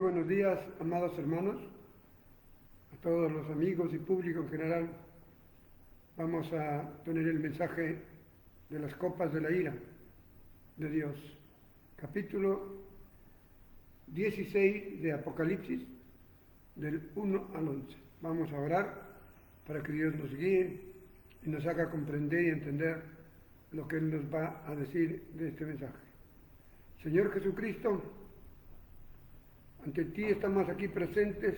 buenos días, amados hermanos, a todos los amigos y público en general. Vamos a tener el mensaje de las copas de la ira de Dios, capítulo 16 de Apocalipsis, del 1 al 11. Vamos a orar para que Dios nos guíe y nos haga comprender y entender lo que Él nos va a decir de este mensaje. Señor Jesucristo, ante ti estamos aquí presentes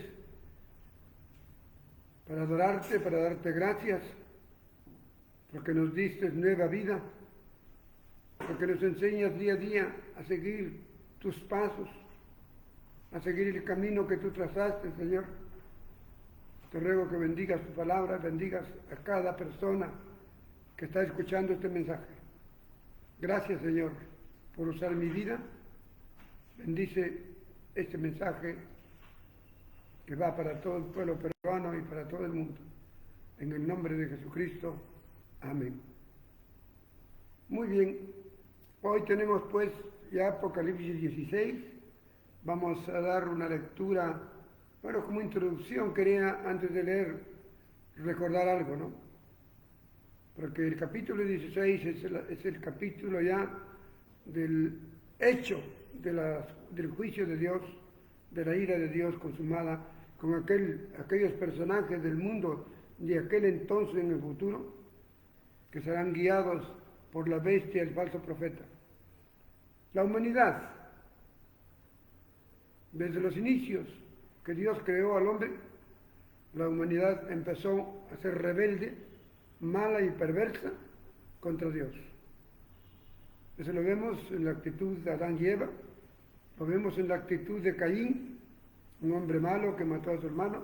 para adorarte, para darte gracias, porque nos diste nueva vida, porque nos enseñas día a día a seguir tus pasos, a seguir el camino que tú trazaste, Señor. Te ruego que bendigas tu palabra, bendigas a cada persona que está escuchando este mensaje. Gracias, Señor, por usar mi vida. Bendice este mensaje que va para todo el pueblo peruano y para todo el mundo. En el nombre de Jesucristo. Amén. Muy bien. Hoy tenemos pues ya Apocalipsis 16. Vamos a dar una lectura, bueno, como introducción quería antes de leer recordar algo, ¿no? Porque el capítulo 16 es el capítulo ya del hecho del juicio de Dios, de la ira de Dios consumada con aquellos personajes del mundo de aquel entonces en el futuro, que serán guiados por la bestia, el falso profeta. La humanidad, desde los inicios que Dios creó al hombre, la humanidad empezó a ser rebelde, mala y perversa contra Dios. Eso lo vemos en la actitud de Adán y Eva, lo vemos en la actitud de Caín, un hombre malo que mató a su hermano,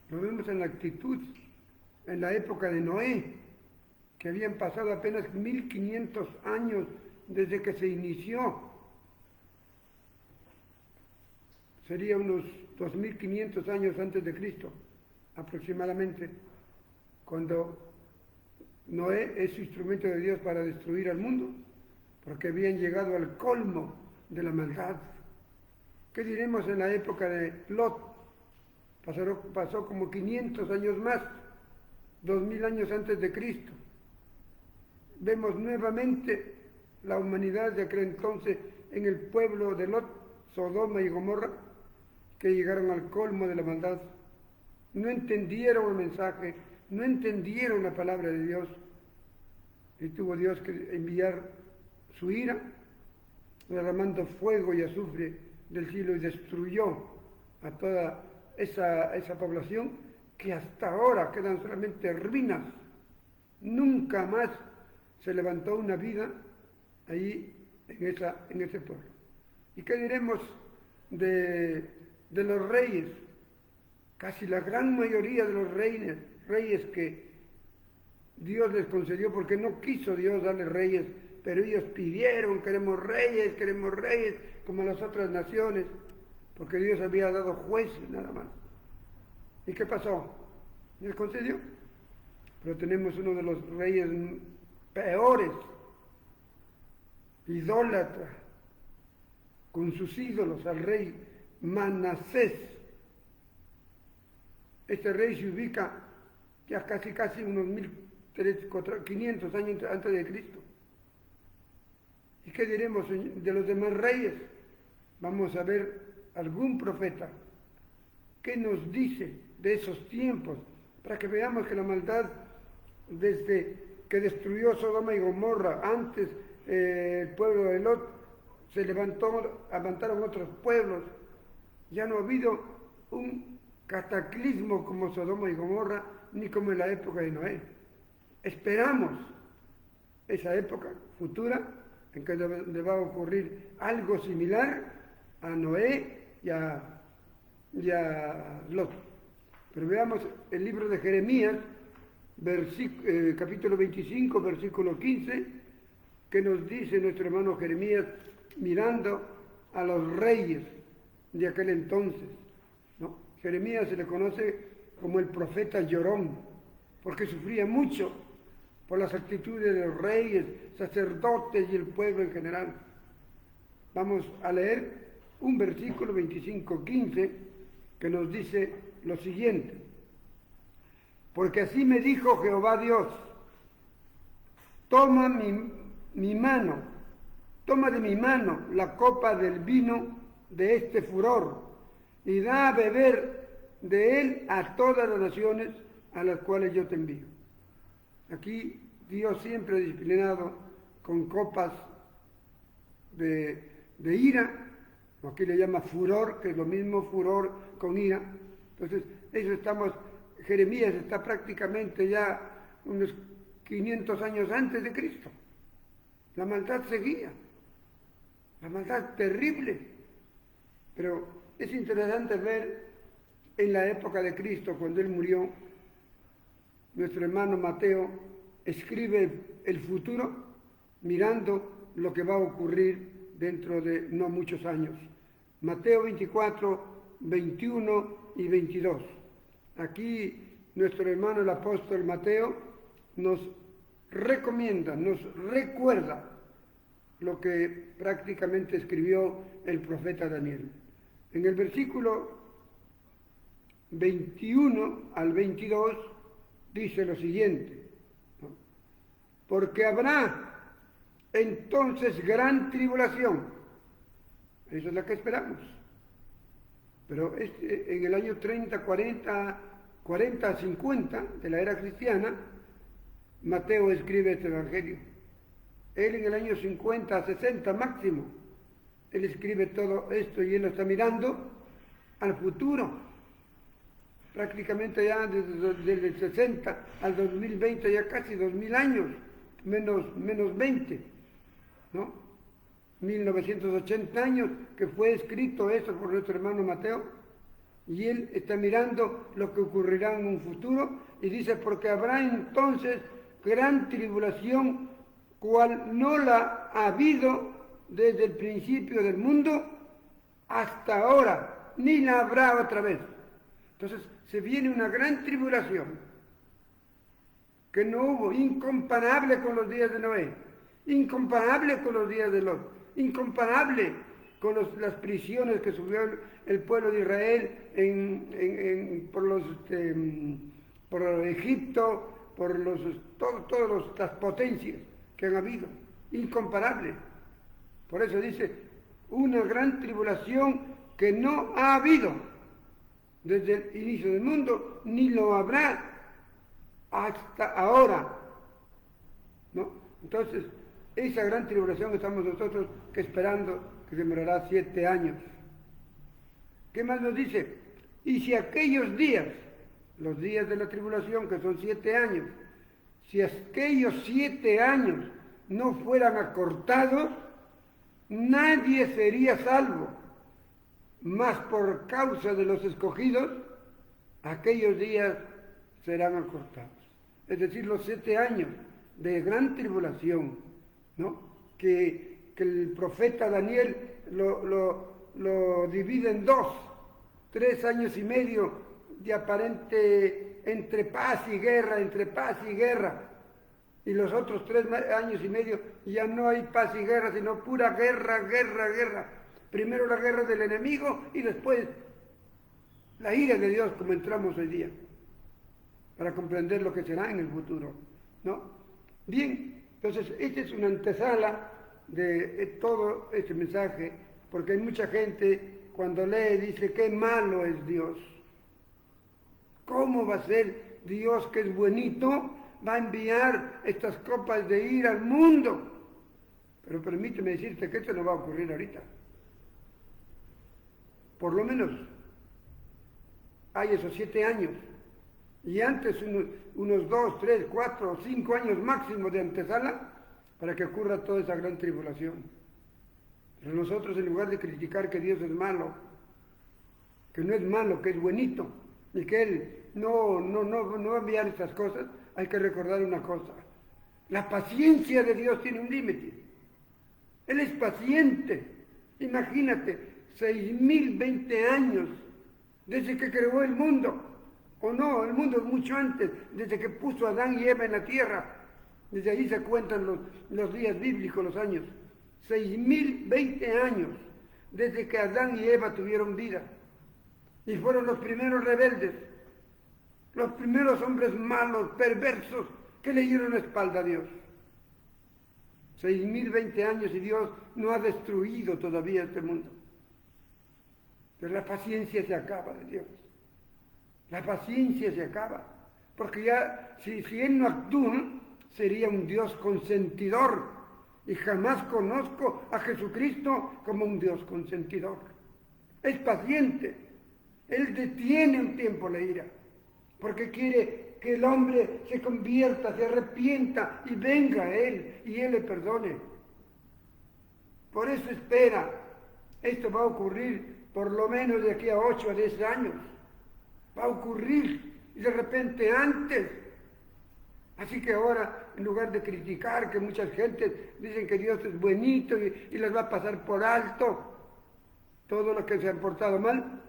lo vemos en la actitud, en la época de Noé, que habían pasado apenas 1500 años desde que se inició. Sería unos 2500 años antes de Cristo, aproximadamente, cuando Noé es instrumento de Dios para destruir al mundo, porque habían llegado al colmo de la maldad. ¿Qué diremos en la época de Lot? Pasó como 500 años más, 2000 años antes de Cristo. Vemos nuevamente la humanidad de aquel entonces en el pueblo de Lot, Sodoma y Gomorra, que llegaron al colmo de la maldad. No entendieron el mensaje, no entendieron la palabra de Dios, y tuvo Dios que enviar su ira, derramando fuego y azufre del cielo, y destruyó a toda esa población, que hasta ahora quedan solamente ruinas. Nunca más se levantó una vida ahí en ese pueblo. ¿Y qué diremos de los reyes? Casi la gran mayoría de los reyes que Dios les concedió, porque no quiso Dios darles reyes, pero ellos pidieron, queremos reyes, como las otras naciones, porque Dios había dado jueces nada más. ¿Y qué pasó? ¿Les concedió? Pero tenemos uno de los reyes peores, idólatra, con sus ídolos, al rey Manasés. Este rey se ubica ya casi unos 1500 años antes de Cristo. ¿Y qué diremos de los demás reyes? Vamos a ver algún profeta que nos dice de esos tiempos, para que veamos que la maldad, desde que destruyó Sodoma y Gomorra, antes el pueblo de Lot, se levantaron otros pueblos. Ya no ha habido un cataclismo como Sodoma y Gomorra, ni como en la época de Noé. Esperamos esa época futura en que le va a ocurrir algo similar a Noé y a Lot. Pero veamos el libro de Jeremías, capítulo 25, versículo 15, que nos dice nuestro hermano Jeremías, mirando a los reyes de aquel entonces, ¿no? Jeremías se le conoce como el profeta llorón, porque sufría mucho por las actitudes de los reyes, sacerdotes y el pueblo en general. Vamos a leer un versículo 25:15 que nos dice lo siguiente: porque así me dijo Jehová Dios, toma mi mano, toma de mi mano la copa del vino de este furor y da a beber de él a todas las naciones a las cuales yo te envío. Aquí Dios siempre ha disciplinado con copas de ira, o aquí le llama furor, que es lo mismo furor con ira. Entonces, Jeremías está prácticamente ya unos 500 años antes de Cristo. La maldad seguía, la maldad terrible. Pero es interesante ver en la época de Cristo, cuando Él murió, nuestro hermano Mateo escribe el futuro mirando lo que va a ocurrir dentro de no muchos años. Mateo 24, 21 y 22. Aquí nuestro hermano el apóstol Mateo nos recomienda, nos recuerda lo que prácticamente escribió el profeta Daniel. En el versículo 21 al 22 dice lo siguiente: porque habrá entonces gran tribulación. Esa es la que esperamos. Pero en el año 30, 40, 50 de la era cristiana, Mateo escribe este evangelio. Él en el año 50, 60 máximo, él escribe todo esto y él lo está mirando al futuro. Prácticamente ya desde el 60 al 2020, ya casi 2000 años, menos 20, ¿no? 1980 años que fue escrito esto por nuestro hermano Mateo, y él está mirando lo que ocurrirá en un futuro y dice: porque habrá entonces gran tribulación, cual no la ha habido desde el principio del mundo hasta ahora, ni la habrá otra vez. Entonces se viene una gran tribulación que no hubo, incomparable con los días de Noé, incomparable con los días de Lot, incomparable con las prisiones que sufrió el pueblo de Israel por Egipto, por todas las potencias que han habido, incomparable. Por eso dice, una gran tribulación que no ha habido desde el inicio del mundo, ni lo habrá hasta ahora, ¿no? Entonces, esa gran tribulación estamos nosotros esperando, que demorará 7 años. ¿Qué más nos dice? Y si aquellos días, los días de la tribulación, que son 7 años, si aquellos 7 años no fueran acortados, nadie sería salvo, mas por causa de los escogidos, aquellos días serán acortados. Es decir, los 7 años de gran tribulación, ¿no? Que el profeta Daniel lo divide en 3 años y medio de aparente entre paz y guerra, y los otros 3 años y medio ya no hay paz y guerra, sino pura guerra. Primero la guerra del enemigo y después la ira de Dios, como entramos hoy día, para comprender lo que será en el futuro, ¿no? Bien, entonces esta es una antesala de todo este mensaje, porque hay mucha gente cuando lee dice: qué malo es Dios. ¿Cómo va a ser Dios, que es buenito, va a enviar estas copas de ira al mundo? Pero permíteme decirte que esto no va a ocurrir ahorita. Por lo menos hay esos 7 años, y antes unos 2, 3, 4 o 5 años máximo de antesala para que ocurra toda esa gran tribulación. Pero nosotros, en lugar de criticar que Dios es malo, que no es malo, que es buenito, y que Él no va a enviar estas cosas, hay que recordar una cosa: la paciencia de Dios tiene un límite. Él es paciente. Imagínate, 6020 años desde que creó el mundo, o no, el mundo es mucho antes, desde que puso a Adán y Eva en la tierra. Desde ahí se cuentan los días bíblicos, los años. 6020 años desde que Adán y Eva tuvieron vida. Y fueron los primeros rebeldes, los primeros hombres malos, perversos, que le dieron la espalda a Dios. 6020 años y Dios no ha destruido todavía este mundo. Pero la paciencia se acaba de Dios. La paciencia se acaba. Porque ya, si Él no actúa, sería un Dios consentidor. Y jamás conozco a Jesucristo como un Dios consentidor. Es paciente. Él detiene un tiempo la ira. Porque quiere que el hombre se convierta, se arrepienta y venga a Él y Él le perdone. Por eso espera. Esto va a ocurrir por lo menos de aquí a 8 a 10 años. Va a ocurrir y de repente antes. Así que ahora, en lugar de criticar que muchas gentes dicen que Dios es buenito y les va a pasar por alto todo lo que se han portado mal,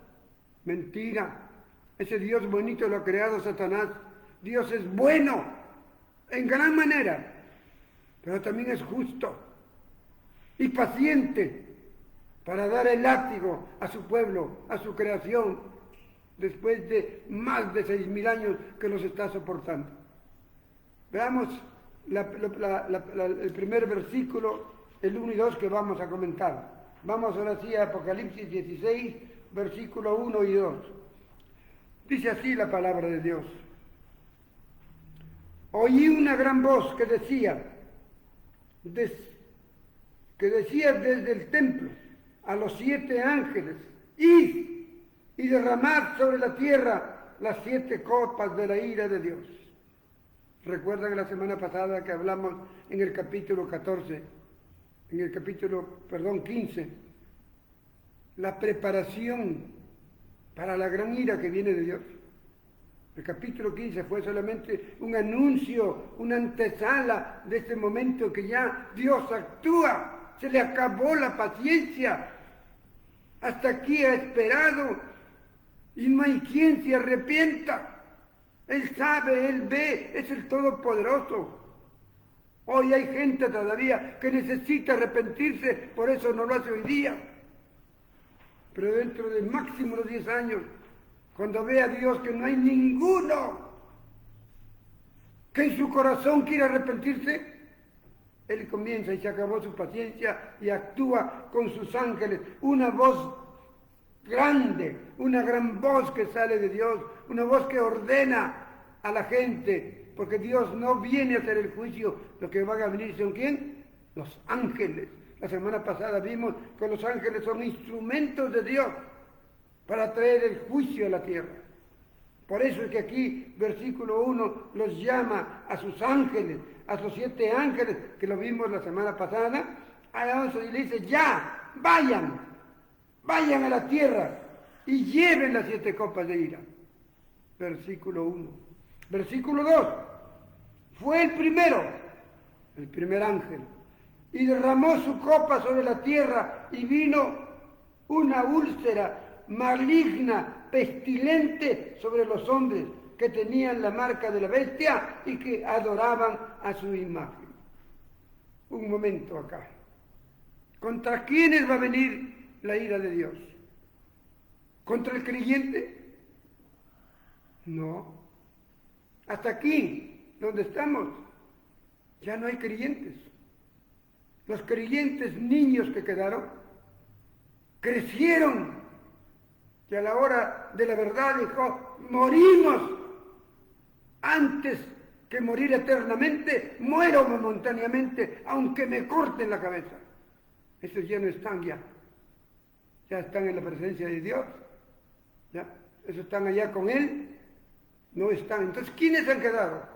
mentira. Ese Dios bonito lo ha creado Satanás. Dios es bueno en gran manera, pero también es justo y paciente para dar el látigo a su pueblo, a su creación, después de más de 6000 años que los está soportando. Veamos el primer versículo, el 1 y 2 que vamos a comentar. Vamos ahora sí a Apocalipsis 16, versículo 1 y 2. Dice así la palabra de Dios. Oí una gran voz que decía desde el templo a los 7 ángeles, id y derramad sobre la tierra las 7 copas de la ira de Dios. ¿Recuerdan la semana pasada que hablamos en el capítulo 15? La preparación para la gran ira que viene de Dios. El capítulo 15 fue solamente un anuncio, una antesala de este momento que ya Dios actúa. Se le acabó la paciencia. Hasta aquí ha esperado y no hay quien se arrepienta. Él sabe, Él ve, es el Todopoderoso. Hoy hay gente todavía que necesita arrepentirse, por eso no lo hace hoy día. Pero dentro de máximo los 10 años, cuando vea a Dios que no hay ninguno que en su corazón quiera arrepentirse, Él comienza y se acabó su paciencia y actúa con sus ángeles. Una voz grande, una gran voz que sale de Dios, una voz que ordena a la gente, porque Dios no viene a hacer el juicio, lo que van a venir son ¿quién? Los ángeles. La semana pasada vimos que los ángeles son instrumentos de Dios para traer el juicio a la tierra. Por eso es que aquí, versículo 1, los llama a sus ángeles, a sus 7 ángeles, que lo vimos la semana pasada, y le dice, ya, vayan a la tierra y lleven las 7 copas de ira. Versículo 1. Versículo 2, fue el primer ángel, y derramó su copa sobre la tierra y vino una úlcera maligna, pestilente sobre los hombres que tenían la marca de la bestia y que adoraban a su imagen. Un momento acá. ¿Contra quiénes va a venir la ira de Dios? ¿Contra el creyente? No. Hasta aquí, donde estamos, ya no hay creyentes. Los creyentes niños que quedaron, crecieron, que a la hora de la verdad dijo, morimos antes que morir eternamente, muero momentáneamente, aunque me corten la cabeza. Esos ya no están ya están en la presencia de Dios, ya, esos están allá con Él, no están. Entonces, ¿quiénes han quedado?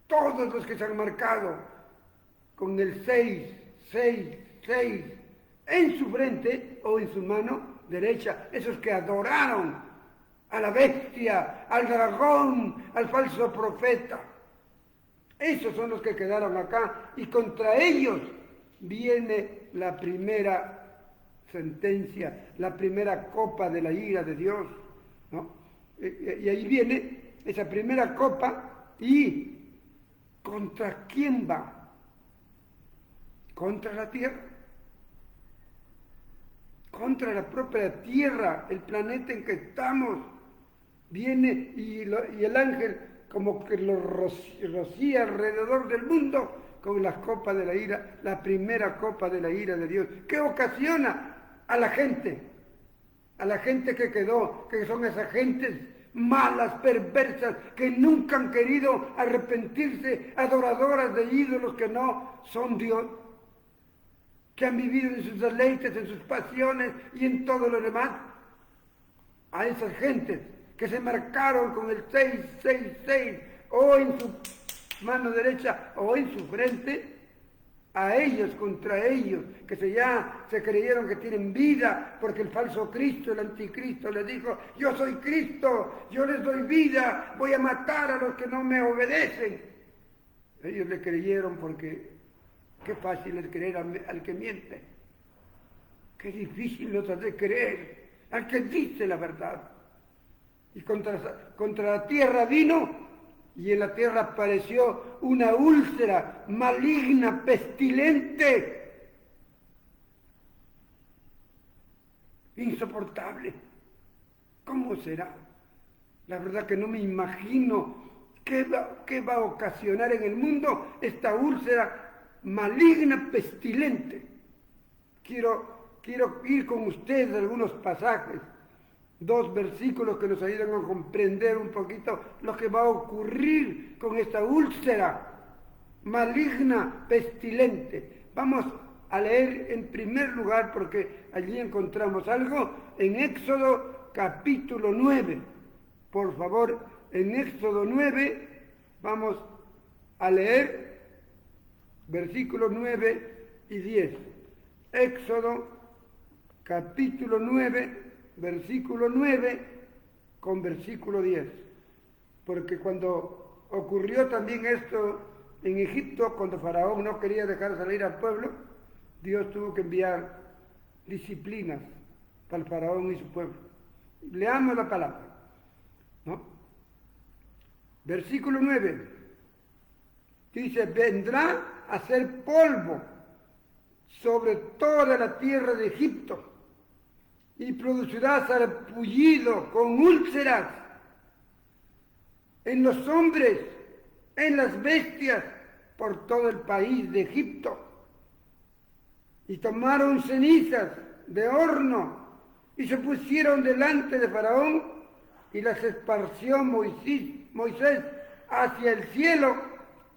Todos los que se han marcado con el 6 en su frente o en su mano derecha, esos que adoraron a la bestia, al dragón, al falso profeta. Esos son los que quedaron acá y contra ellos viene la primera sentencia, la primera copa de la ira de Dios, ¿no? Y ahí viene esa primera copa y ¿contra quién va? Contra la tierra. contra la propia tierra, el planeta en que estamos. Viene y el ángel como que lo rocía alrededor del mundo con las copas de la ira, la primera copa de la ira de Dios. ¿Qué ocasiona a la gente? A la gente que quedó, que son esas gentes malas, perversas, que nunca han querido arrepentirse, adoradoras de ídolos que no son Dios, que han vivido en sus deleites, en sus pasiones y en todo lo demás. A esas gentes que se marcaron con el 666 o en su mano derecha o en su frente, a ellos, contra ellos, que se creyeron que tienen vida, porque el falso Cristo, el anticristo, les dijo: yo soy Cristo, yo les doy vida, voy a matar a los que no me obedecen. Ellos le creyeron porque qué fácil es creer al que miente, qué difícil nos hace creer al que dice la verdad. Y contra la tierra vino, y en la tierra apareció una úlcera maligna, pestilente, insoportable. ¿Cómo será? La verdad que no me imagino qué va a ocasionar en el mundo esta úlcera maligna, pestilente. Quiero ir con ustedes a algunos pasajes, 2 versículos que nos ayudan a comprender un poquito lo que va a ocurrir con esta úlcera maligna, pestilente. Vamos a leer en primer lugar, porque allí encontramos algo, en Éxodo capítulo 9. Por favor, en Éxodo 9 vamos a leer versículos 9 y 10. Éxodo capítulo 9, versículo 9 con versículo 10. Porque cuando ocurrió también esto en Egipto, cuando Faraón no quería dejar salir al pueblo, Dios tuvo que enviar disciplinas para el Faraón y su pueblo. Leamos la palabra, ¿no? Versículo 9 dice: vendrá a ser polvo sobre toda la tierra de Egipto, y producirá sarpullido con úlceras en los hombres, en las bestias, por todo el país de Egipto. Y tomaron cenizas de horno y se pusieron delante de Faraón, y las esparció Moisés hacia el cielo,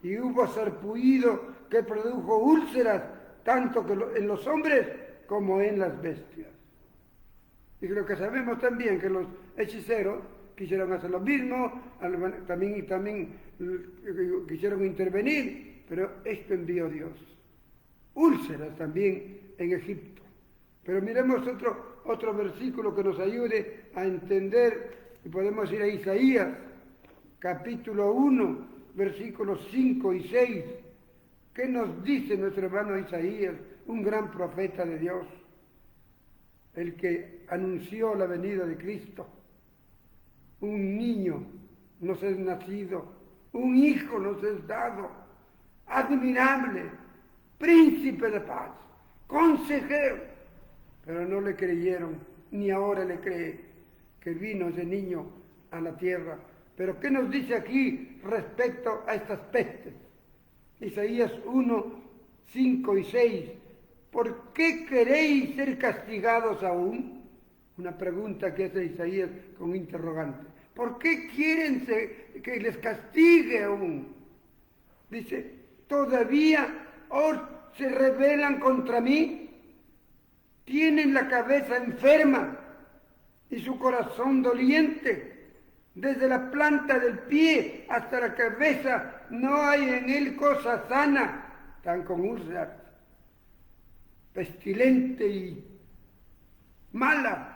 y hubo sarpullido que produjo úlceras tanto en los hombres como en las bestias. Y creo que sabemos también que los hechiceros quisieron hacer lo mismo, también quisieron intervenir, pero esto envió Dios. Úlceras también en Egipto. Pero miremos otro versículo que nos ayude a entender, y podemos ir a Isaías, capítulo 1, versículos 5 y 6. ¿Qué nos dice nuestro hermano Isaías, un gran profeta de Dios? El que anunció la venida de Cristo. Un niño nos es nacido, un hijo nos es dado, admirable, príncipe de paz, consejero. Pero no le creyeron, ni ahora le cree que vino ese niño a la tierra. Pero ¿qué nos dice aquí respecto a estas pestes? Isaías 1, 5 y 6. ¿Por qué queréis ser castigados aún? Una pregunta que hace Isaías con interrogante. ¿Por qué quieren que les castigue aún? Dice: ¿todavía os se rebelan contra mí? Tienen la cabeza enferma y su corazón doliente. Desde la planta del pie hasta la cabeza no hay en él cosa sana. Tan con úlceras, pestilente y mala.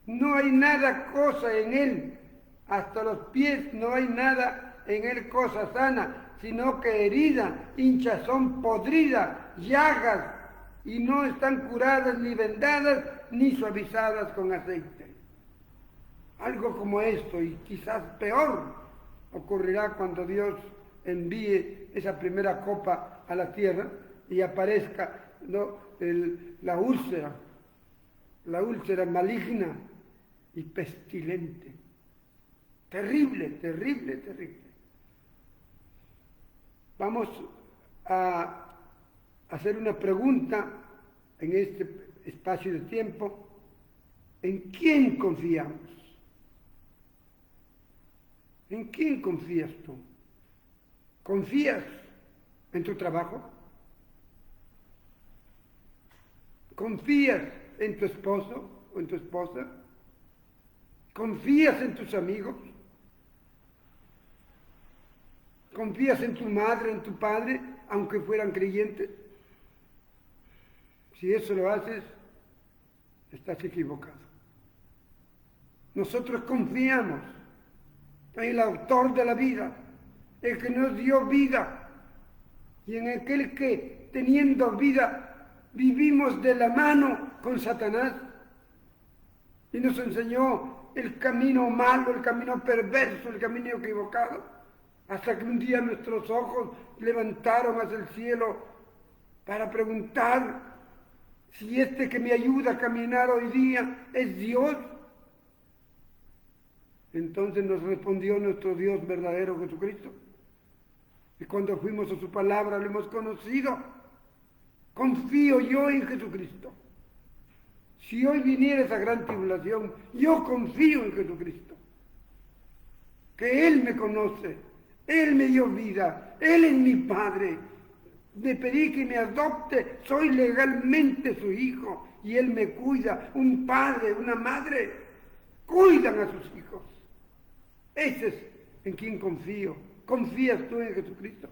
No hay nada cosa en él, hasta los pies no hay nada en él cosa sana, sino que herida, hinchazón, podrida, llagas, y no están curadas ni vendadas ni suavizadas con aceite. Algo como esto, y quizás peor, ocurrirá cuando Dios envíe esa primera copa a la tierra y aparezca ¿no? La úlcera maligna y pestilente. Terrible, terrible, terrible. Vamos a hacer una pregunta en este espacio de tiempo. ¿En quién confiamos? ¿En quién confías tú? ¿Confías en tu trabajo? ¿Confías en tu esposo o en tu esposa? ¿Confías en tus amigos? ¿Confías en tu madre, en tu padre, aunque fueran creyentes? Si eso lo haces, estás equivocado. Nosotros confiamos en el autor de la vida, el que nos dio vida, y en aquel que, teniendo vida, vivimos de la mano con Satanás, y nos enseñó el camino malo, el camino perverso, el camino equivocado, hasta que un día nuestros ojos levantaron hacia el cielo para preguntar si este que me ayuda a caminar hoy día es Dios. Entonces nos respondió nuestro Dios verdadero, Jesucristo. Y cuando fuimos a su palabra lo hemos conocido. Confío yo en Jesucristo. Si hoy viniera esa gran tribulación, yo confío en Jesucristo. Que Él me conoce, Él me dio vida, Él es mi Padre. Le pedí que me adopte, soy legalmente su hijo y Él me cuida. Un padre, una madre, cuidan a sus hijos. Ese es en quien confío. ¿Confías tú en Jesucristo?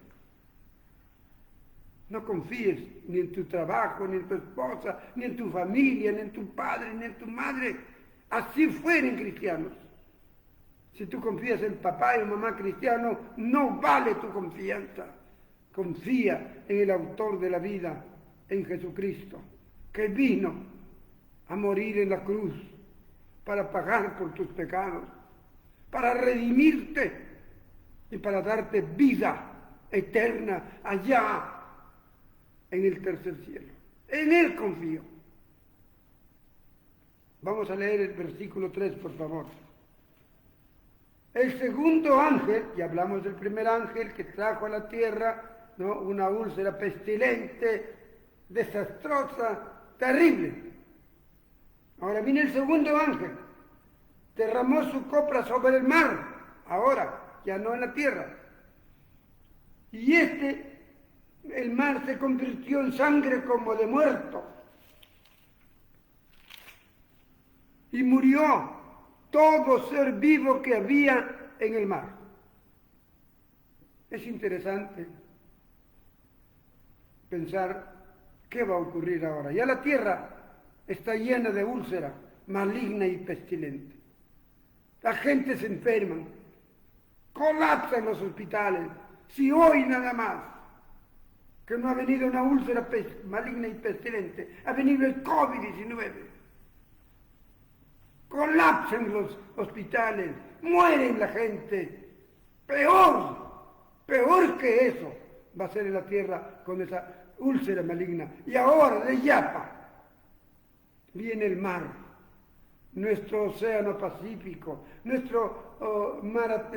No confíes ni en tu trabajo, ni en tu esposa, ni en tu familia, ni en tu padre, ni en tu madre. Así fueren cristianos. Si tú confías en papá y mamá cristiano, no vale tu confianza. Confía en el autor de la vida, en Jesucristo, que vino a morir en la cruz para pagar por tus pecados, para redimirte y para darte vida eterna allá en el tercer cielo. En Él confío. Vamos a leer el versículo 3, por favor. El segundo ángel, y hablamos del primer ángel que trajo a la tierra, ¿no?, una úlcera pestilente, desastrosa, terrible. Ahora viene el segundo ángel, derramó su copla sobre el mar, ahora, ya no en la tierra. Y el mar se convirtió en sangre como de muerto. Y murió todo ser vivo que había en el mar. Es interesante pensar qué va a ocurrir ahora. Ya la tierra está llena de úlcera maligna y pestilente. La gente se enferma, colapsan los hospitales. Si hoy nada más que no ha venido una úlcera maligna y pestilente, ha venido el COVID-19. Colapsan los hospitales, mueren la gente. Peor que eso va a ser en la tierra con esa úlcera maligna. Y ahora de Yapa viene el mar, nuestro océano Pacífico, nuestro mar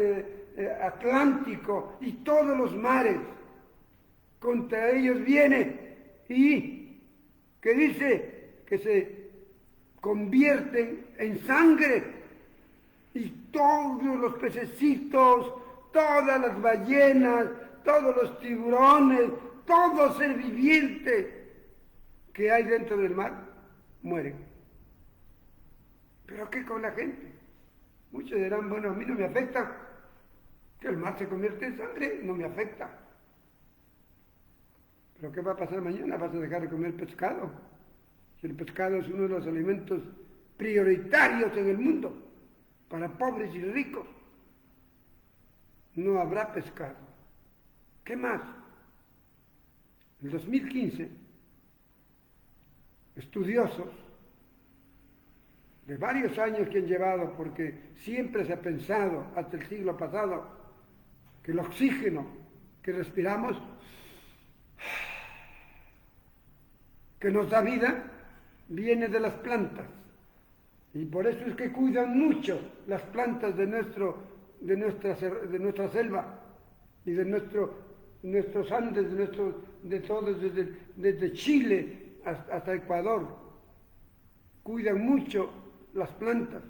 Atlántico y todos los mares. Contra ellos viene y que dice que se convierten en sangre y todos los pececitos, todas las ballenas, todos los tiburones, todo ser viviente que hay dentro del mar mueren. ¿Pero qué con la gente? Muchos dirán, bueno, a mí no me afecta, que el mar se convierte en sangre, no me afecta. ¿Pero qué va a pasar mañana? ¿Vas a dejar de comer pescado? Si el pescado es uno de los alimentos prioritarios en el mundo, para pobres y ricos, no habrá pescado. ¿Qué más? En 2015, estudiosos de varios años que han llevado, porque siempre se ha pensado, hasta el siglo pasado, que el oxígeno que respiramos que nos da vida viene de las plantas. Y por eso es que cuidan mucho las plantas de nuestra selva y de nuestros Andes, de todos, desde Chile hasta Ecuador. Cuidan mucho las plantas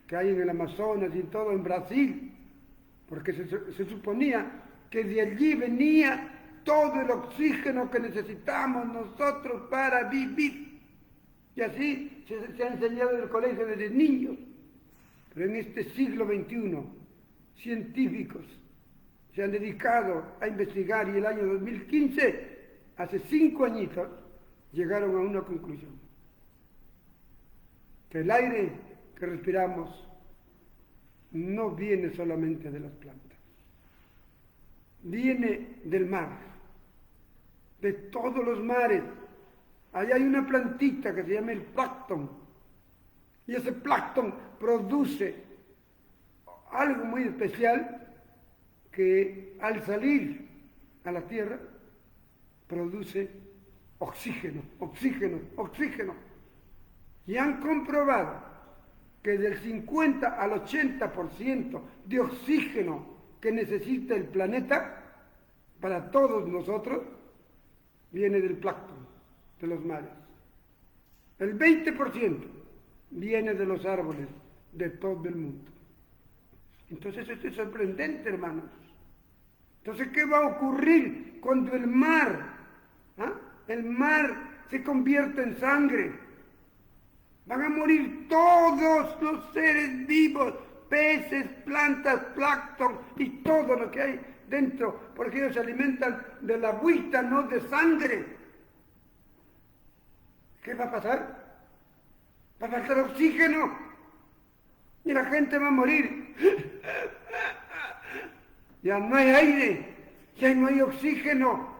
que hay en el Amazonas y en todo en Brasil, porque se suponía que de allí venía todo el oxígeno que necesitamos nosotros para vivir. Y así se ha enseñado en el colegio desde niños. Pero en este siglo XXI, científicos se han dedicado a investigar y el año 2015, hace 5 añitos, llegaron a una conclusión. Que el aire que respiramos no viene solamente de las plantas. Viene del mar, de todos los mares. Allá hay una plantita que se llama el plancton. Y ese plancton produce algo muy especial que al salir a la tierra produce oxígeno, oxígeno, oxígeno. Y han comprobado que del 50 al 80% de oxígeno que necesita el planeta para todos nosotros viene del plancton, de los mares. El 20% viene de los árboles de todo el mundo. Entonces esto es sorprendente, hermanos. Entonces, ¿qué va a ocurrir cuando el mar se convierte en sangre? Van a morir todos los seres vivos, peces, plantas, plancton y todo lo que hay dentro, porque ellos se alimentan de la agüita, no de sangre. ¿Qué va a pasar? Va a faltar oxígeno y la gente va a morir. Ya no hay aire, ya no hay oxígeno.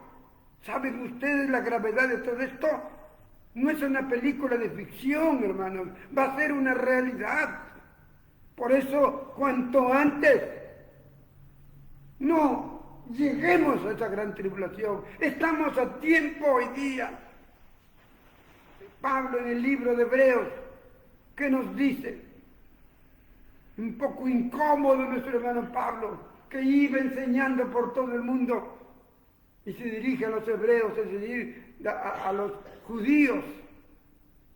¿Saben ustedes la gravedad de todo esto? No es una película de ficción, hermanos, va a ser una realidad. Por eso, cuanto antes no lleguemos a esa gran tribulación, estamos a tiempo hoy día. Pablo en el libro de Hebreos, ¿qué nos dice? Un poco incómodo nuestro hermano Pablo, que iba enseñando por todo el mundo y se dirige a los hebreos, es decir, a los judíos.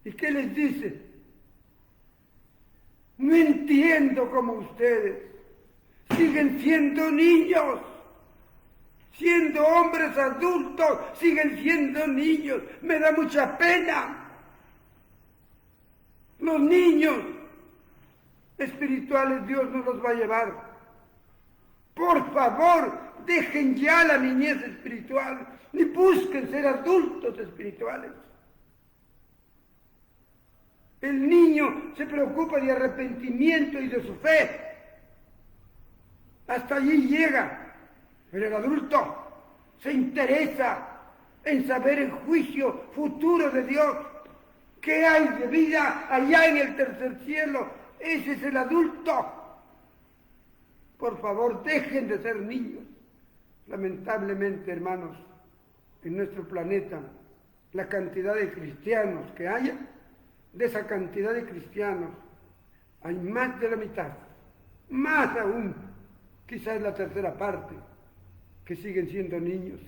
¿Y qué les dice? No entiendo cómo ustedes siguen siendo niños, siendo hombres adultos, siguen siendo niños. Me da mucha pena. Los niños espirituales Dios nos los va a llevar. Por favor, dejen ya la niñez espiritual y busquen ser adultos espirituales. El niño se preocupa de arrepentimiento y de su fe. Hasta allí llega. Pero el adulto se interesa en saber el juicio futuro de Dios. ¿Qué hay de vida allá en el tercer cielo? Ese es el adulto. Por favor, dejen de ser niños. Lamentablemente, hermanos, en nuestro planeta, la cantidad de cristianos que haya, de esa cantidad de cristianos, hay más de la mitad, más aún, quizás la tercera parte, que siguen siendo niños,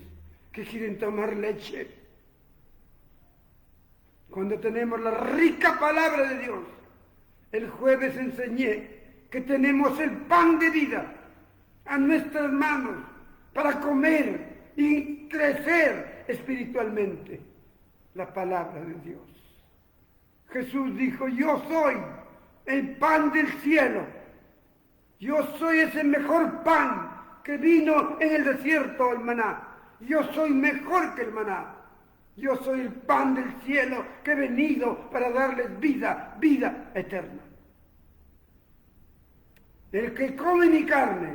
que quieren tomar leche. Cuando tenemos la rica palabra de Dios, el jueves enseñé que tenemos el pan de vida a nuestras manos para comer y crecer espiritualmente la palabra de Dios. Jesús dijo, yo soy el pan del cielo. Yo soy ese mejor pan que vino en el desierto, el maná. Yo soy mejor que el maná. Yo soy el pan del cielo que he venido para darles vida, vida eterna. El que come mi carne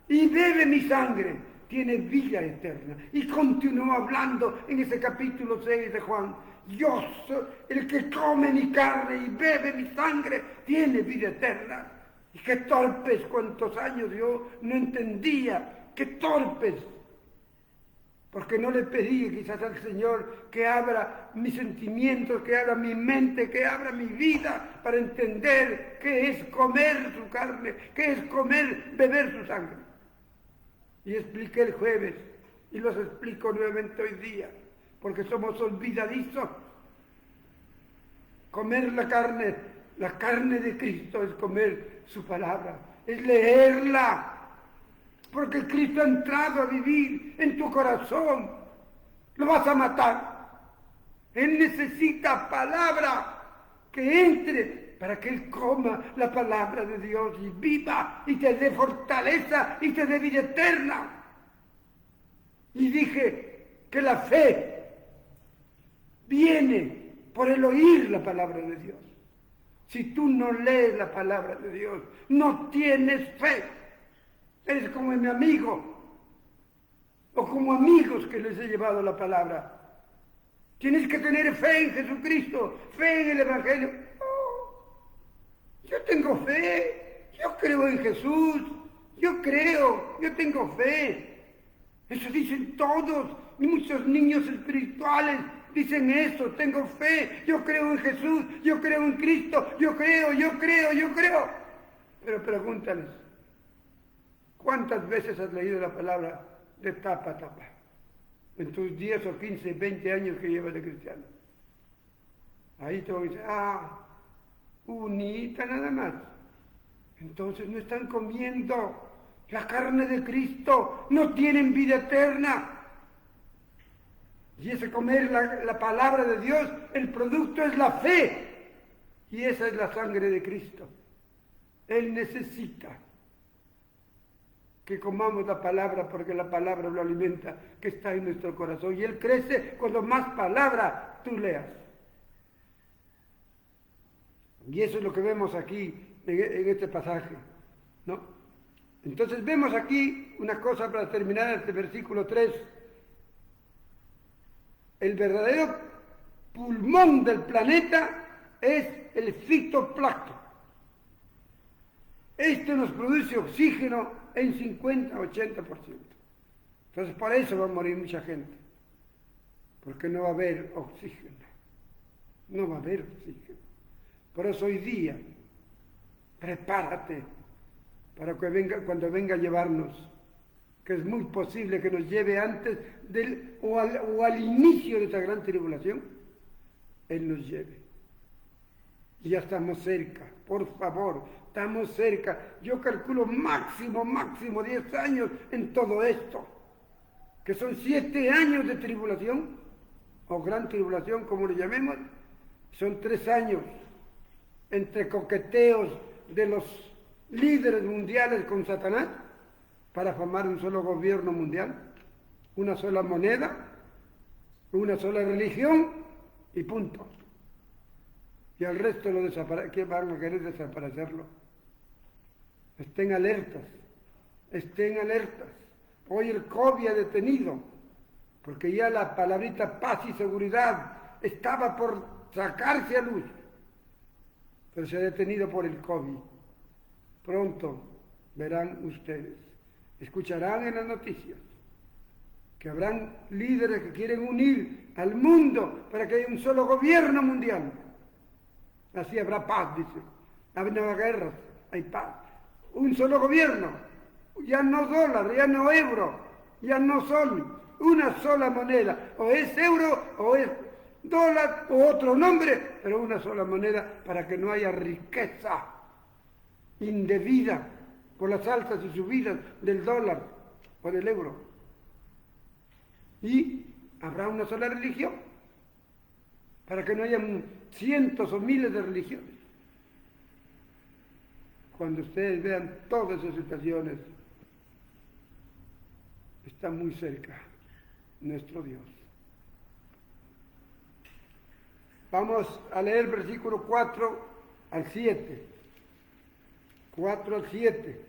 y bebe mi sangre tiene vida eterna. Y continuó hablando en ese capítulo 6 de Juan. Yo soy el que come mi carne y bebe mi sangre tiene vida eterna. Y qué torpes, cuántos años yo no entendía, qué torpes. porque no le pedí quizás al Señor que abra mis sentimientos, que abra mi mente, que abra mi vida para entender qué es comer su carne, qué es beber su sangre. Y expliqué el jueves y los explico nuevamente hoy día, porque somos olvidadizos. Comer la carne de Cristo es comer su palabra, es leerla. Porque Cristo ha entrado a vivir en tu corazón. Lo vas a matar. Él necesita palabra que entre para que Él coma la palabra de Dios y viva y te dé fortaleza y te dé vida eterna. Y dije que la fe viene por el oír la palabra de Dios. Si tú no lees la palabra de Dios, no tienes fe. Eres como mi amigo, o como amigos que les he llevado la palabra. Tienes que tener fe en Jesucristo, fe en el Evangelio. Oh, yo tengo fe, yo creo en Jesús, yo tengo fe. Eso dicen todos, y muchos niños espirituales dicen eso, tengo fe, yo creo en Jesús, yo creo en Cristo, yo creo. Pero pregúntales, ¿cuántas veces has leído la palabra de tapa a tapa? En tus 10 o 15, 20 años que llevas de cristiano. Ahí te voy a decir, unita nada más. Entonces no están comiendo la carne de Cristo, no tienen vida eterna. Y ese comer la palabra de Dios, el producto es la fe. Y esa es la sangre de Cristo. Él necesita que comamos la palabra, porque la palabra lo alimenta, que está en nuestro corazón. Y Él crece cuando más palabra tú leas. Y eso es lo que vemos aquí en este pasaje, ¿no? Entonces vemos aquí una cosa para terminar este versículo 3. El verdadero pulmón del planeta es el fitoplancton. Esto nos produce oxígeno en 50-80%. Entonces por eso va a morir mucha gente, porque no va a haber oxígeno. No va a haber oxígeno. Por eso hoy día, prepárate para que cuando venga a llevarnos, que es muy posible que nos lleve antes o al inicio de esta gran tribulación, Él nos lleve. Y ya estamos cerca, por favor, estamos cerca. Yo calculo máximo 10 años en todo esto, que son 7 años de tribulación, o gran tribulación, como lo llamemos. Son 3 años entre coqueteos de los líderes mundiales con Satanás para formar un solo gobierno mundial, una sola moneda, una sola religión y punto. Y al resto que van a querer desaparecerlo. Estén alertas. Hoy el COVID ha detenido, porque ya la palabrita paz y seguridad estaba por sacarse a luz, pero se ha detenido por el COVID. Pronto verán ustedes, escucharán en las noticias que habrán líderes que quieren unir al mundo para que haya un solo gobierno mundial. Así habrá paz, dice. Habrá guerras, hay paz. Un solo gobierno, ya no dólar, ya no euro, ya no sol, una sola moneda. O es euro, o es dólar, o otro nombre, pero una sola moneda para que no haya riqueza indebida por las altas y subidas del dólar o del euro. Y habrá una sola religión, para que no haya cientos o miles de religiones. Cuando ustedes vean todas esas situaciones, está muy cerca nuestro Dios. Vamos a leer versículo 4 al 7. 4 al 7.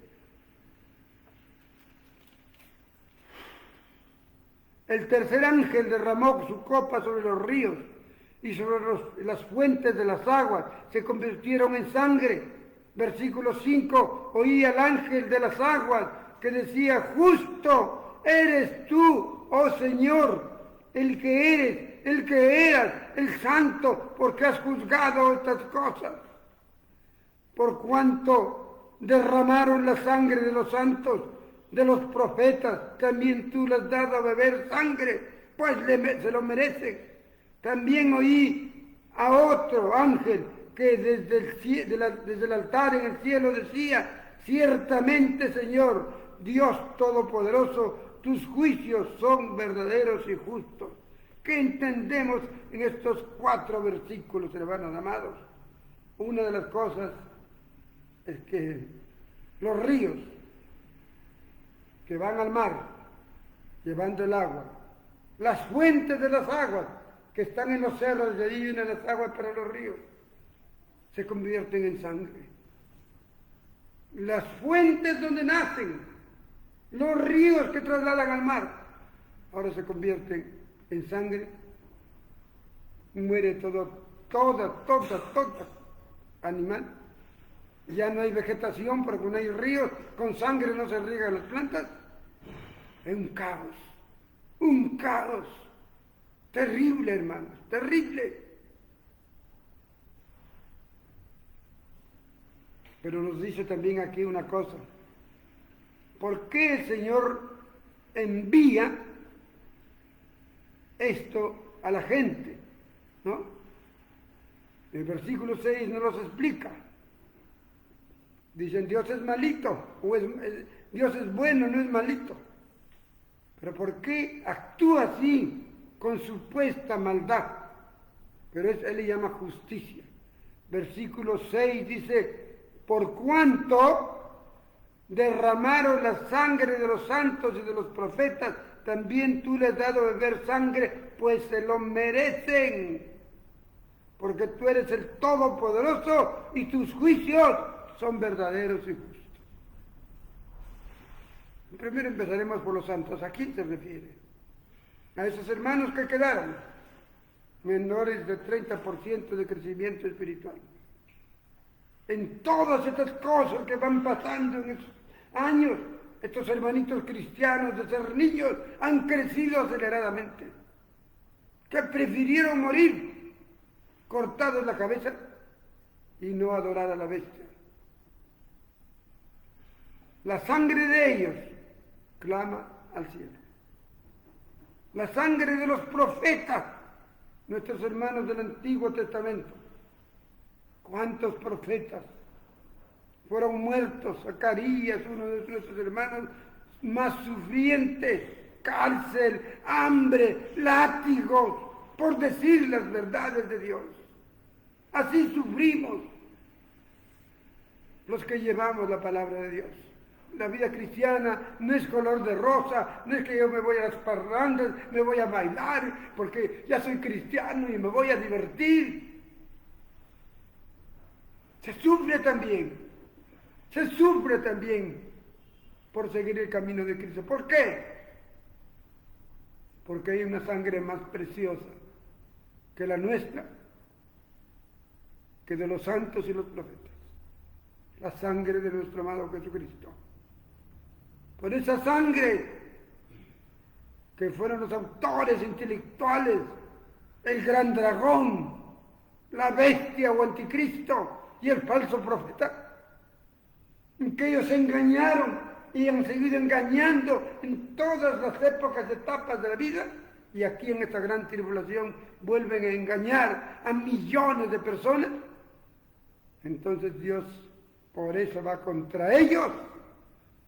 El tercer ángel derramó su copa sobre los ríos y sobre las fuentes de las aguas, se convirtieron en sangre. Versículo 5, oí al ángel de las aguas que decía, justo eres tú, oh Señor, el que eres, el que eras, el santo, porque has juzgado estas cosas. Por cuanto derramaron la sangre de los santos, de los profetas, también tú les has dado a beber sangre, pues se lo merecen. También oí a otro ángel que desde el altar en el cielo decía: ciertamente, Señor, Dios Todopoderoso, tus juicios son verdaderos y justos. ¿Qué entendemos en estos 4 versículos, hermanos amados? Una de las cosas es que los ríos que van al mar llevando el agua, las fuentes de las aguas que están en los cerros, de allí vienen las aguas para los ríos, se convierten en sangre. Las fuentes donde nacen los ríos que trasladan al mar, ahora se convierten en sangre. Muere toda animal. Ya no hay vegetación porque no hay ríos, con sangre no se riegan las plantas. Es un caos terrible, hermanos, terrible. Pero nos dice también aquí una cosa: ¿por qué el Señor envía esto a la gente? ¿No? El versículo 6 nos los explica. Dicen: Dios es malito, o Dios es bueno, no es malito. Pero ¿por qué actúa así con supuesta maldad? Pero él le llama justicia. Versículo 6 dice: por cuanto derramaron la sangre de los santos y de los profetas, también tú les has dado a beber sangre, pues se lo merecen. Porque tú eres el Todopoderoso y tus juicios son verdaderos y justos. Primero empezaremos por los santos. ¿A quién se refiere? A esos hermanos que quedaron menores de 30% de crecimiento espiritual. En todas estas cosas que van pasando en estos años, estos hermanitos cristianos de ser niños han crecido aceleradamente, que prefirieron morir cortados la cabeza y no adorar a la bestia. La sangre de ellos clama al cielo. La sangre de los profetas, nuestros hermanos del Antiguo Testamento. ¿Cuántos profetas fueron muertos? Zacarías, uno de nuestros hermanos más sufrientes, cárcel, hambre, látigos, por decir las verdades de Dios. Así sufrimos los que llevamos la palabra de Dios. La vida cristiana no es color de rosa, no es que yo me voy a las parrandas, me voy a bailar, porque ya soy cristiano y me voy a divertir. Se sufre también por seguir el camino de Cristo. ¿Por qué? Porque hay una sangre más preciosa que la nuestra, que de los santos y los profetas. La sangre de nuestro amado Jesucristo. Por esa sangre que fueron los autores intelectuales, el gran dragón, la bestia o anticristo y el falso profeta, en que ellos se engañaron y han seguido engañando en todas las épocas, etapas de la vida, y aquí en esta gran tribulación vuelven a engañar a millones de personas. Entonces Dios por eso va contra ellos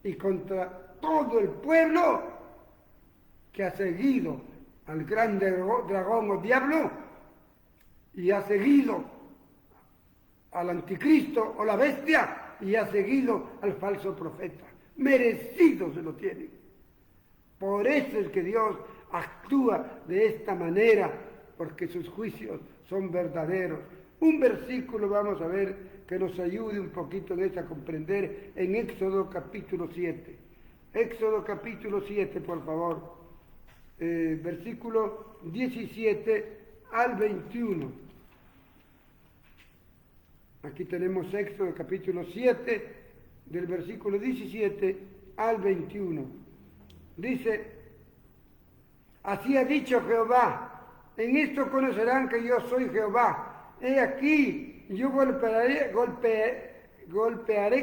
y contra todo el pueblo que ha seguido al gran dragón o diablo y ha seguido al anticristo o la bestia y ha seguido al falso profeta. Merecido se lo tienen. Por eso es que Dios actúa de esta manera, porque sus juicios son verdaderos. Un versículo vamos a ver que nos ayude un poquito en esto a comprender, en Éxodo capítulo 7. Éxodo capítulo 7, por favor. Versículo 17 al 21. Aquí tenemos Éxodo capítulo 7, del versículo 17 al 21. Dice: Así ha dicho Jehová, en esto conocerán que yo soy Jehová. He aquí, yo golpearé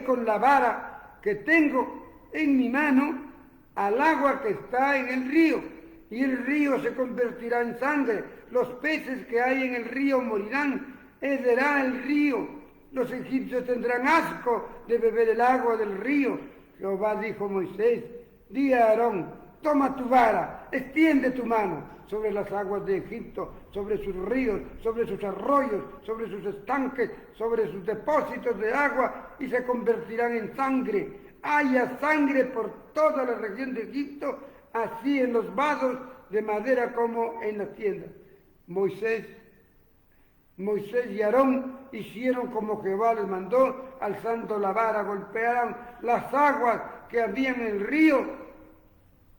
con la vara que tengo en mi mano al agua que está en el río, y el río se convertirá en sangre. Los peces que hay en el río morirán, herderá el río. Los egipcios tendrán asco de beber el agua del río. Jehová dijo a Moisés, di a Aarón, toma tu vara, extiende tu mano sobre las aguas de Egipto, sobre sus ríos, sobre sus arroyos, sobre sus estanques, sobre sus depósitos de agua, y se convertirán en sangre. Haya sangre por toda la región de Egipto, así en los vasos de madera como en las tiendas. Moisés y Aarón hicieron como Jehová les mandó, alzando la vara, golpearon las aguas que había en el río,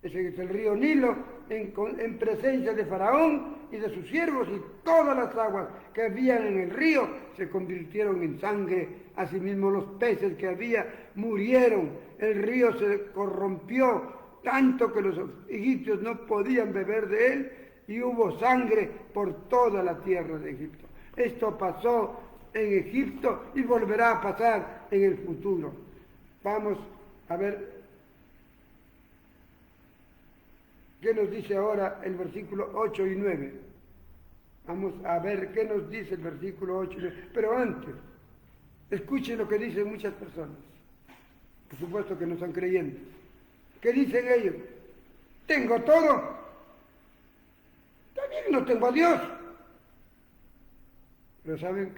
ese es el río Nilo, en presencia de Faraón y de sus siervos, y todas las aguas que habían en el río se convirtieron en sangre. Asimismo los peces que había murieron, el río se corrompió tanto que los egipcios no podían beber de él, y hubo sangre por toda la tierra de Egipto. Esto pasó en Egipto y volverá a pasar en el futuro. Vamos a ver qué nos dice ahora el versículo 8 y 9. Vamos a ver qué nos dice el versículo 8 y 9. Pero antes, escuchen lo que dicen muchas personas. Por supuesto que no son creyentes. ¿Qué dicen ellos? Tengo todo. También no tengo a Dios. Pero ¿saben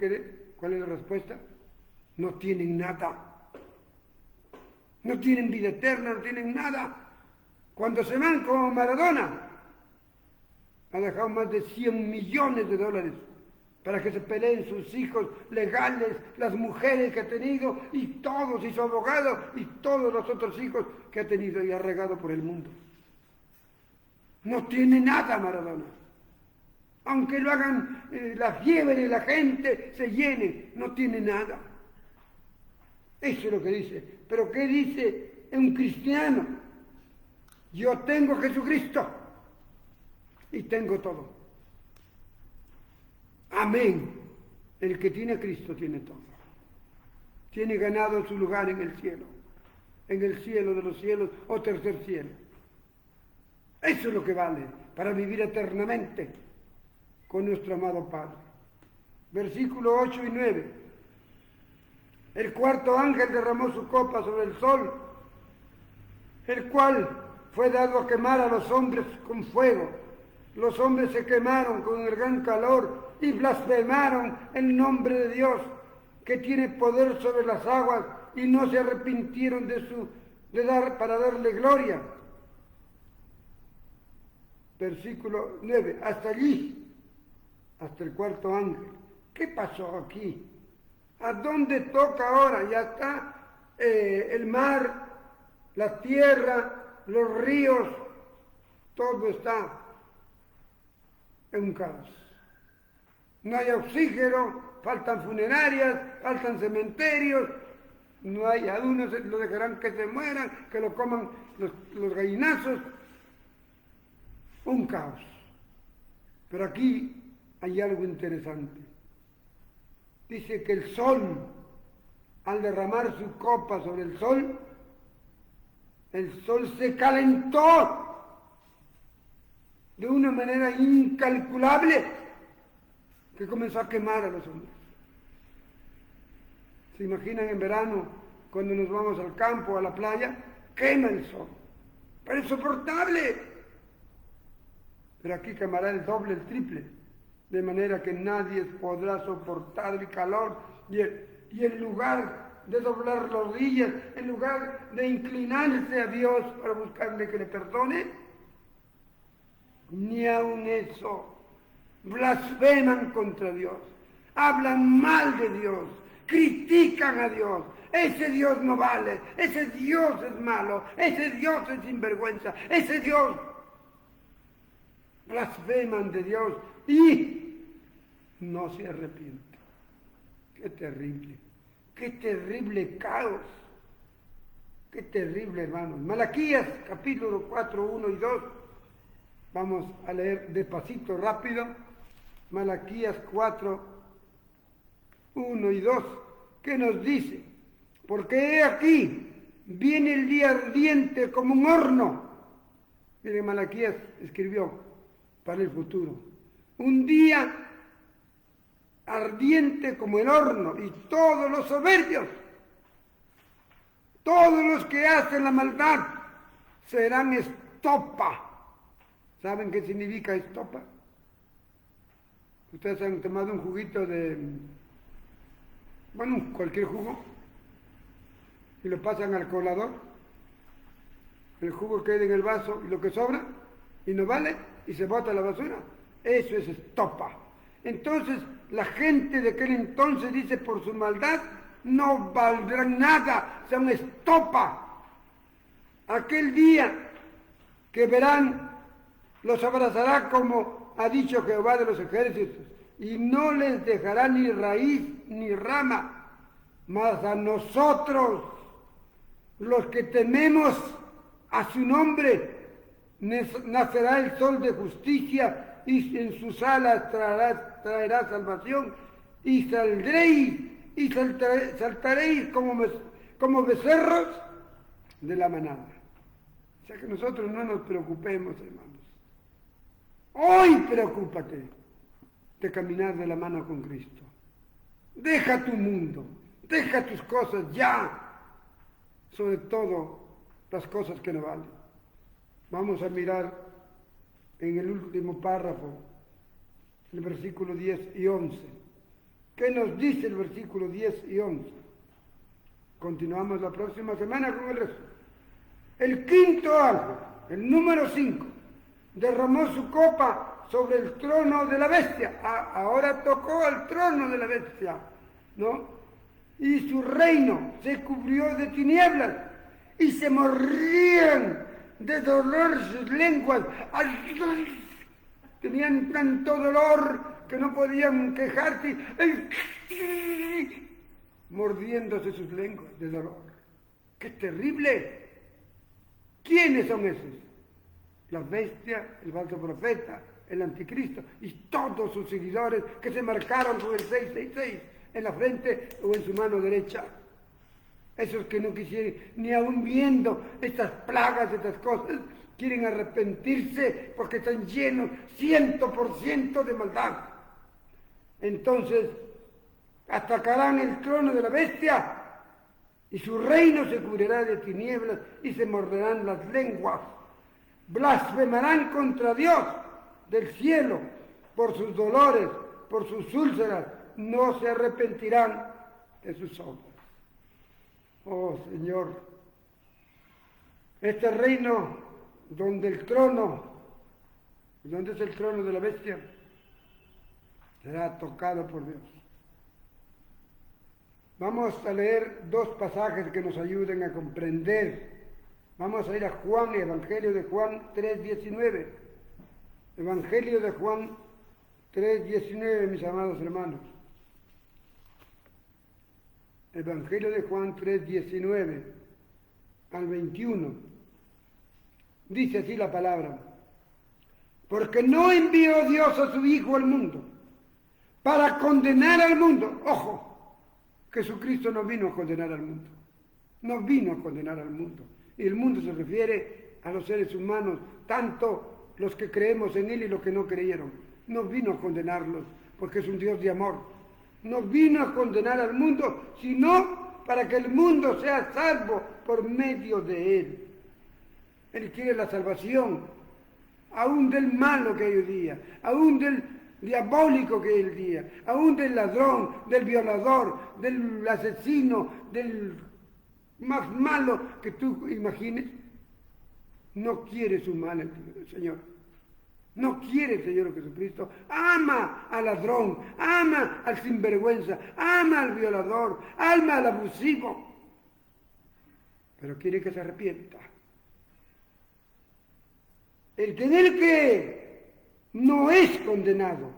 cuál es la respuesta? No tienen nada. No tienen vida eterna, no tienen nada. Cuando se van como Maradona, ha dejado más de 100 millones de dólares para que se peleen sus hijos legales, las mujeres que ha tenido, y todos, y su abogado, y todos los otros hijos que ha tenido y ha regado por el mundo. No tiene nada Maradona. Aunque lo hagan la fiebre y la gente se llene, no tiene nada. Eso es lo que dice. Pero ¿qué dice un cristiano? Yo tengo a Jesucristo y tengo todo. Amén. El que tiene a Cristo tiene todo. Tiene ganado su lugar en el cielo de los cielos o tercer cielo. Eso es lo que vale para vivir eternamente con nuestro amado Padre. Versículo 8 y 9. El cuarto ángel derramó su copa sobre el sol, el cual fue dado a quemar a los hombres con fuego. Los hombres se quemaron con el gran calor y blasfemaron el nombre de Dios, que tiene poder sobre las aguas, y no se arrepintieron para darle gloria. Versículo 9. Hasta allí, hasta el cuarto ángel. ¿Qué pasó aquí? ¿A dónde toca ahora? Ya está el mar, la tierra, los ríos, todo está en un caos. No hay oxígeno, faltan funerarias, faltan cementerios, no hay, a unos lo dejarán que se mueran, que lo coman los gallinazos, un caos. Pero aquí hay algo interesante. Dice que el sol, al derramar su copa sobre el sol se calentó de una manera incalculable, que comenzó a quemar a los hombres. ¿Se imaginan en verano, cuando nos vamos al campo, a la playa? Quema el sol, pero es insoportable. Pero aquí quemará el doble, el triple, de manera que nadie podrá soportar el calor, y en lugar de doblar rodillas, en lugar de inclinarse a Dios para buscarle que le perdone, ni aun eso. Blasfeman contra Dios, hablan mal de Dios, critican a Dios. Ese Dios no vale, ese Dios es malo, ese Dios es sinvergüenza, ese Dios. Blasfeman de Dios y no se arrepienten. Qué terrible caos, qué terrible, hermanos. Malaquías capítulo 4, 1 y 2. Vamos a leer despacito, rápido, Malaquías 4, 1 y 2, que nos dice, porque he aquí, viene el día ardiente como un horno. Miren, Malaquías escribió para el futuro, un día ardiente como el horno, y todos los soberbios, todos los que hacen la maldad, serán estopa. ¿Saben qué significa estopa? Ustedes han tomado un juguito cualquier jugo, y lo pasan al colador, el jugo queda en el vaso y lo que sobra, y no vale, y se bota a la basura. Eso es estopa. Entonces, la gente de aquel entonces dice, por su maldad, no valdrán nada, son estopa. Aquel día que verán, los abrazará como ha dicho Jehová de los ejércitos, y no les dejará ni raíz ni rama, mas a nosotros, los que tememos a su nombre, nacerá el sol de justicia, y en sus alas traerá salvación, y saldréis y saltaréis como becerros de la manada. O sea que nosotros no nos preocupemos, hermanos. Hoy preocúpate de caminar de la mano con Cristo. Deja tu mundo, deja tus cosas ya, sobre todo las cosas que no valen. Vamos a mirar en el último párrafo, el versículo 10 y 11. ¿Qué nos dice el versículo 10 y 11? Continuamos la próxima semana con el resto. El quinto ángel, el número 5, derramó su copa sobre el trono de la bestia. Ahora tocó al trono de la bestia, ¿no? Y su reino se cubrió de tinieblas y se mordían de dolor sus lenguas. Tenían tanto dolor que no podían quejarse, mordiéndose sus lenguas de dolor. ¡Qué terrible! ¿Quiénes son esos? La bestia, el falso profeta, el anticristo y todos sus seguidores que se marcaron con el 666 en la frente o en su mano derecha. Esos que no quisieron, ni aún viendo estas plagas, estas cosas, quieren arrepentirse porque están llenos 100% de maldad. Entonces, atacarán el trono de la bestia y su reino se cubrirá de tinieblas y se morderán las lenguas. Blasfemarán contra Dios del cielo por sus dolores, por sus úlceras, no se arrepentirán de sus obras. Oh Señor, este reino donde el trono, donde es el trono de la bestia, será tocado por Dios. Vamos a leer dos pasajes que nos ayuden a comprender. Vamos a ir a Juan, Evangelio de Juan 3:19. Evangelio de Juan 3:19, mis amados hermanos. Evangelio de Juan 3:19 al 21. Dice así la palabra: porque no envió Dios a su Hijo al mundo para condenar al mundo. Ojo, Jesucristo no vino a condenar al mundo. No vino a condenar al mundo. Y el mundo se refiere a los seres humanos, tanto los que creemos en Él y los que no creyeron. No vino a condenarlos, porque es un Dios de amor. No vino a condenar al mundo, sino para que el mundo sea salvo por medio de Él. Él quiere la salvación, aún del malo que hay hoy día, aún del diabólico que hay hoy día, aún del ladrón, del violador, del asesino, del más malo que tú imagines. No quiere su mal el Señor. No quiere el Señor Jesucristo. Ama al ladrón, ama al sinvergüenza, ama al violador, ama al abusivo. Pero quiere que se arrepienta. El que en él cree no es condenado,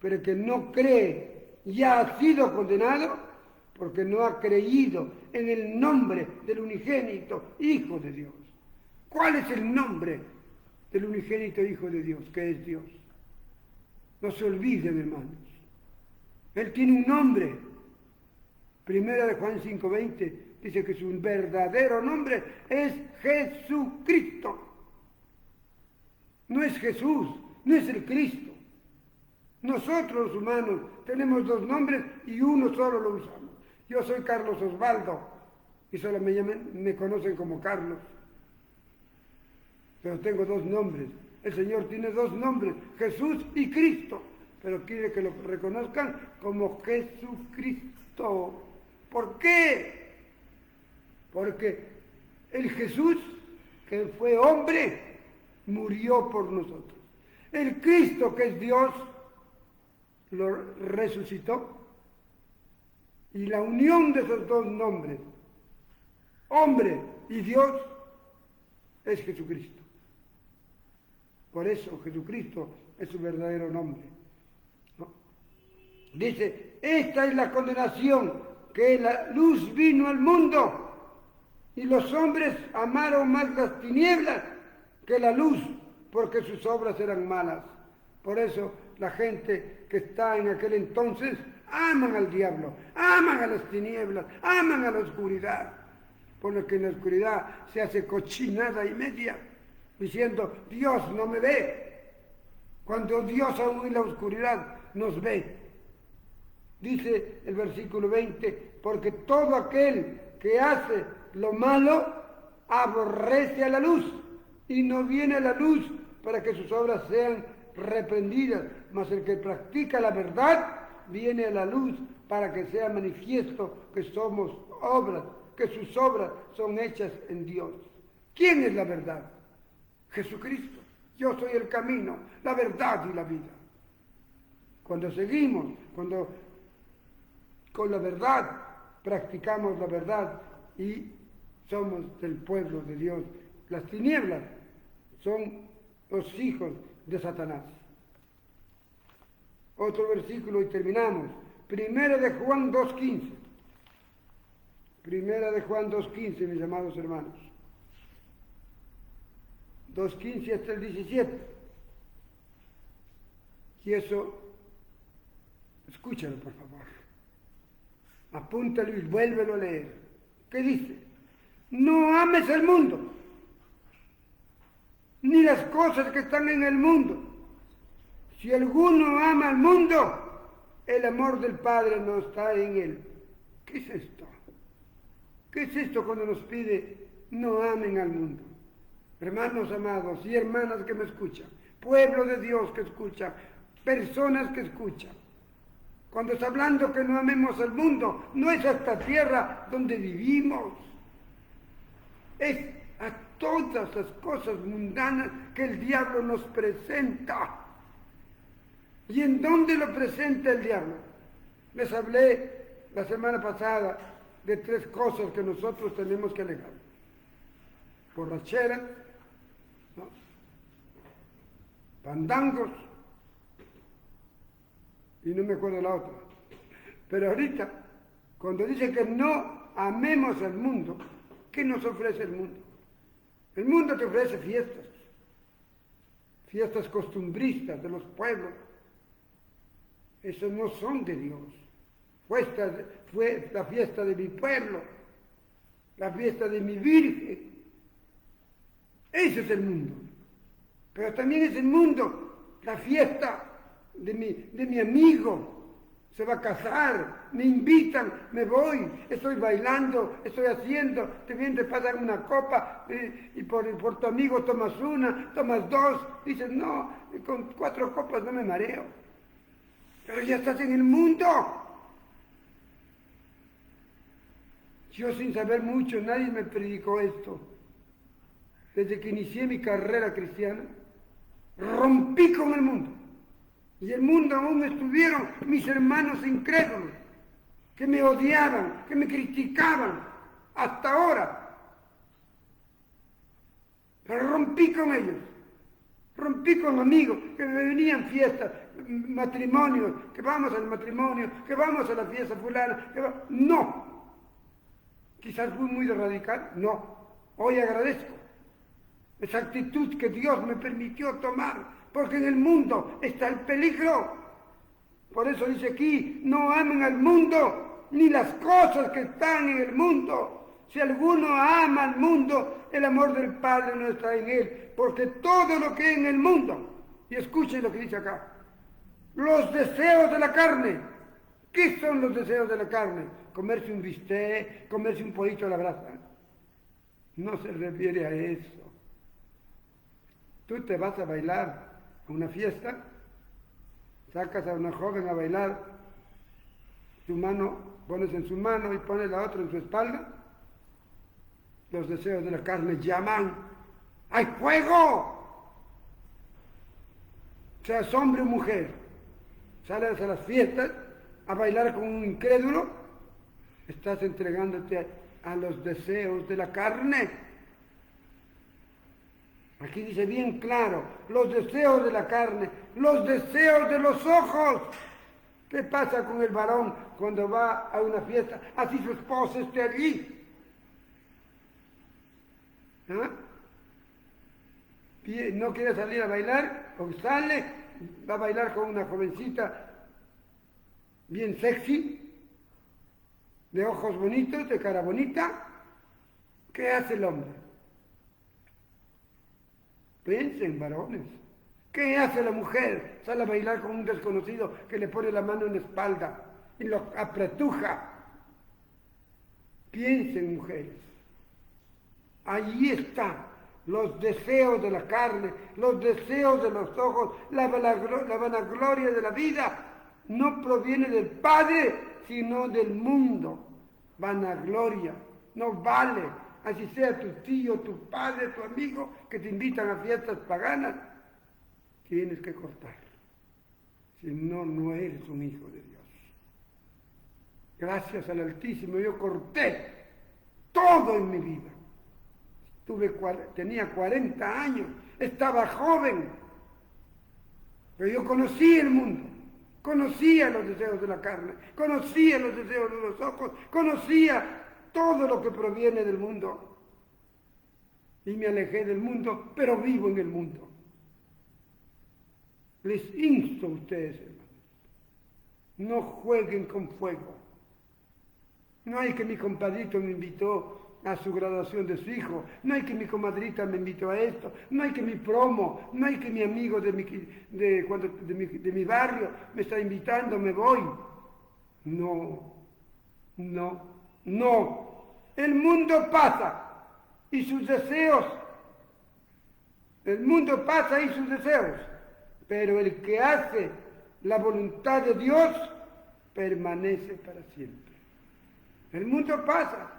pero el que no cree ya ha sido condenado porque no ha creído en el nombre del unigénito Hijo de Dios. ¿Cuál es el nombre del unigénito Hijo de Dios, que es Dios. No se olviden, hermanos. Él tiene un nombre. Primera de Juan 5:20 dice que su verdadero nombre es Jesucristo. No es Jesús, no es el Cristo. Nosotros los humanos tenemos dos nombres y uno solo lo usamos. Yo soy Carlos Osvaldo y solo me conocen como Carlos. Pero tengo dos nombres. El Señor tiene dos nombres, Jesús y Cristo. Pero quiere que lo reconozcan como Jesucristo. ¿Por qué? Porque el Jesús, que fue hombre, murió por nosotros. El Cristo, que es Dios, lo resucitó. Y la unión de esos dos nombres, hombre y Dios, es Jesucristo. Por eso Jesucristo es su verdadero nombre. ¿No? Dice, esta es la condenación, que la luz vino al mundo y los hombres amaron más las tinieblas que la luz, porque sus obras eran malas. Por eso la gente que está en aquel entonces aman al diablo, aman a las tinieblas, aman a la oscuridad, por lo que en la oscuridad se hace cochinada y media, diciendo, Dios no me ve, cuando Dios aún en la oscuridad nos ve. Dice el versículo 20, porque todo aquel que hace lo malo aborrece a la luz y no viene a la luz para que sus obras sean reprendidas, mas el que practica la verdad viene a la luz para que sea manifiesto que somos obras, que sus obras son hechas en Dios. ¿Quién es la verdad? Jesucristo. Yo soy el camino, la verdad y la vida. Cuando seguimos, cuando con la verdad practicamos la verdad y somos del pueblo de Dios. Las tinieblas son los hijos de Satanás. Otro versículo y terminamos. Primera de Juan 2:15. Primera de Juan 2:15, mis amados hermanos. 2:15 hasta el 17. Y eso, escúchalo por favor. Apúntalo y vuélvelo a leer. ¿Qué dice? No ames el mundo, ni las cosas que están en el mundo. Si alguno ama al mundo, el amor del Padre no está en él. ¿Qué es esto? ¿Qué es esto cuando nos pide no amen al mundo? Hermanos amados y hermanas que me escuchan, pueblo de Dios que escucha, personas que escuchan, cuando está hablando que no amemos al mundo, no es a esta tierra donde vivimos, es a todas las cosas mundanas que el diablo nos presenta. ¿Y en dónde lo presenta el diablo? Les hablé la semana pasada de 3 cosas que nosotros tenemos que alejar. Borrachera, ¿no? Pandangos, y no me acuerdo la otra. Pero ahorita, cuando dice que no amemos al mundo, ¿qué nos ofrece el mundo? El mundo te ofrece fiestas, fiestas costumbristas de los pueblos. Esos no son de Dios. Fue la fiesta de mi pueblo, la fiesta de mi Virgen. Ese es el mundo. Pero también es el mundo la fiesta de mi amigo. Se va a casar, me invitan, me voy, estoy bailando, estoy haciendo, te vienen de pasar una copa y por tu amigo tomas una, tomas 2, dices, no, con 4 copas no me mareo. Pero ya estás en el mundo. Yo sin saber mucho, nadie me predicó esto. Desde que inicié mi carrera cristiana, rompí con el mundo. Y el mundo aún estuvieron mis hermanos incrédulos, que me odiaban, que me criticaban, hasta ahora. Pero rompí con ellos. Rompí con amigos que me venían fiestas, matrimonios, que vamos al matrimonio, que vamos a la fiesta fulana. No. Quizás fui muy radical, no. Hoy agradezco. esa actitud que Dios me permitió tomar, porque en el mundo está el peligro. Por eso dice aquí, no amen al mundo, ni las cosas que están en el mundo. Si alguno ama al mundo, el amor del Padre no está en él, porque todo lo que hay en el mundo, y escuchen lo que dice acá, los deseos de la carne. ¿Qué son los deseos de la carne? Comerse un bistec, comerse un pollito a la brasa. No se refiere a eso. Tú te vas a bailar a una fiesta, sacas a una joven a bailar, tu mano pones en su mano y pones la otra en su espalda. Los deseos de la carne llaman, ¡hay fuego! Seas hombre o mujer, sales a las fiestas a bailar con un incrédulo, estás entregándote a los deseos de la carne. Aquí dice bien claro, los deseos de la carne, los deseos de los ojos. ¿Qué pasa con el varón cuando va a una fiesta? Así su esposa esté allí. ¿Ah? No quiere salir a bailar, o sale, va a bailar con una jovencita bien sexy, de ojos bonitos, de cara bonita. ¿Qué hace el hombre? Piensen, varones. ¿Qué hace la mujer? Sale a bailar con un desconocido que le pone la mano en la espalda y lo apretuja. Piensen, mujeres. Allí está los deseos de la carne, los deseos de los ojos, la vanagloria de la vida. No proviene del Padre, sino del mundo. Vanagloria, no vale. Así sea tu tío, tu padre, tu amigo, que te invitan a fiestas paganas, tienes que cortar. Si no, no eres un hijo de Dios. Gracias al Altísimo, yo corté todo en mi vida. Tenía 40 años, estaba joven, pero yo conocí el mundo. Conocía los deseos de la carne, conocía los deseos de los ojos, conocía todo lo que proviene del mundo. Y me alejé del mundo, pero vivo en el mundo. Les insto a ustedes, hermanos, no jueguen con fuego. No hay que mi compadrito me invitó a su graduación de su hijo, no hay que mi comadrita me invitó a esto, no hay que mi promo, no hay que mi amigo de mi barrio me está invitando, me voy. No, no, no. El mundo pasa y sus deseos, el mundo pasa y sus deseos, pero el que hace la voluntad de Dios permanece para siempre. El mundo pasa.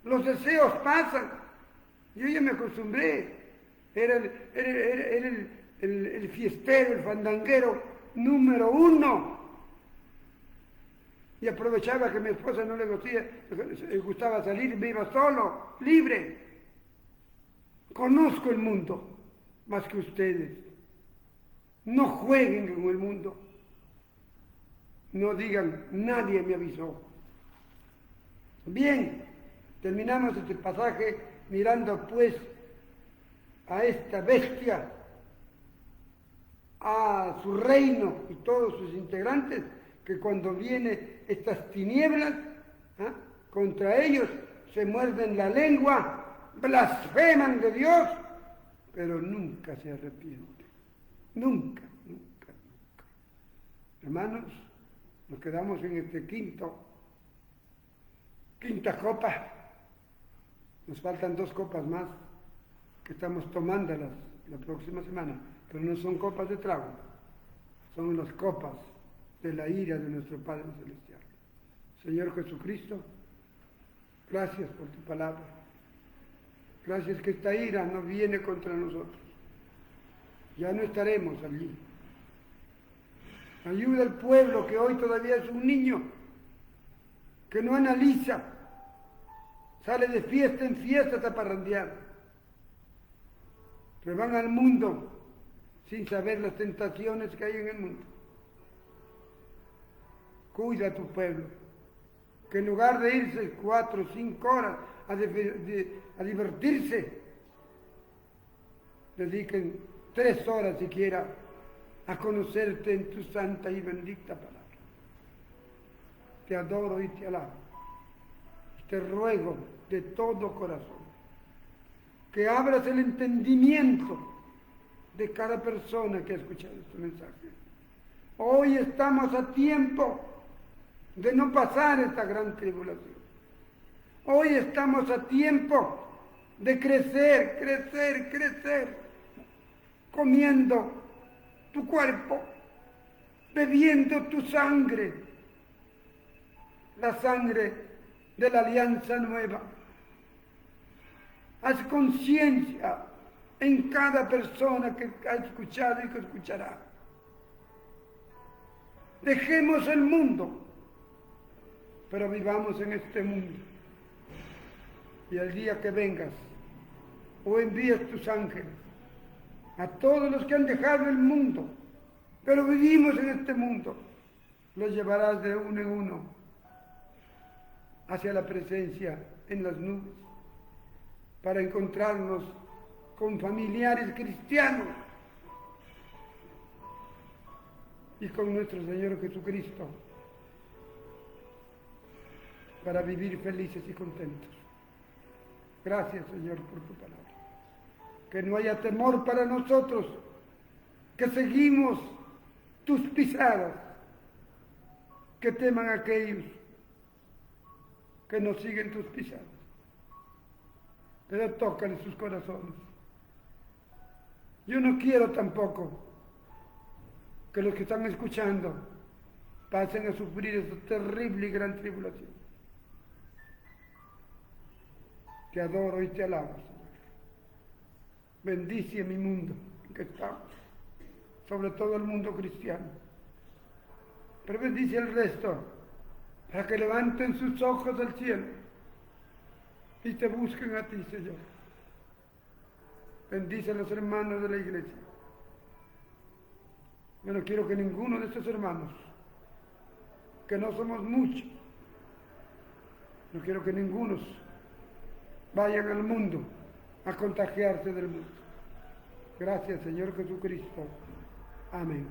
Los deseos pasan. Yo ya me acostumbré. Era el fiestero, el fandanguero número 1. Y aprovechaba que mi esposa no le gustaba salir, me iba solo, libre. Conozco el mundo más que ustedes. No jueguen con el mundo. No digan, nadie me avisó. Bien. Terminamos este pasaje mirando pues a esta bestia, a su reino y todos sus integrantes, que cuando vienen estas tinieblas, contra ellos se muerden la lengua, blasfeman de Dios, pero nunca se arrepienten. Nunca, nunca, nunca. Hermanos, nos quedamos en este quinta copa. Nos faltan 2 copas más que estamos tomándolas la próxima semana, pero no son copas de trago, son las copas de la ira de nuestro Padre Celestial. Señor Jesucristo, gracias por tu palabra. Gracias que esta ira no viene contra nosotros. Ya no estaremos allí. Ayuda al pueblo que hoy todavía es un niño, que no analiza, sale de fiesta en fiesta hasta parrandear. Pero van al mundo sin saber las tentaciones que hay en el mundo. Cuida a tu pueblo, que en lugar de irse 4 o 5 horas a divertirse, dediquen 3 horas siquiera a conocerte en tu santa y bendita palabra. Te adoro y te alabo. Te ruego de todo corazón que abras el entendimiento de cada persona que ha escuchado este mensaje. Hoy estamos a tiempo de no pasar esta gran tribulación. Hoy estamos a tiempo de crecer, crecer, crecer, comiendo tu cuerpo, bebiendo tu sangre, la sangre de la alianza nueva. Haz conciencia en cada persona que ha escuchado y que escuchará. Dejemos el mundo, pero vivamos en este mundo. Y el día que vengas o envíes tus ángeles a todos los que han dejado el mundo, pero vivimos en este mundo, los llevarás de uno en uno hacia la presencia en las nubes, para encontrarnos con familiares cristianos y con nuestro Señor Jesucristo, para vivir felices y contentos. Gracias, Señor, por tu palabra. Que no haya temor para nosotros, que seguimos tus pisadas, que teman aquellos que no siguen tus pisadas. Pero tócale sus corazones. Yo no quiero tampoco que los que están escuchando pasen a sufrir esta terrible y gran tribulación. Te adoro y te alabo, Señor. Bendice mi mundo en que estamos, sobre todo el mundo cristiano. Pero bendice el resto, para que levanten sus ojos al cielo y te busquen a ti, Señor. Bendice a los hermanos de la iglesia. Yo no quiero que ninguno de estos hermanos, que no somos muchos, no quiero que ninguno vayan al mundo a contagiarse del mundo. Gracias, Señor Jesucristo. Amén.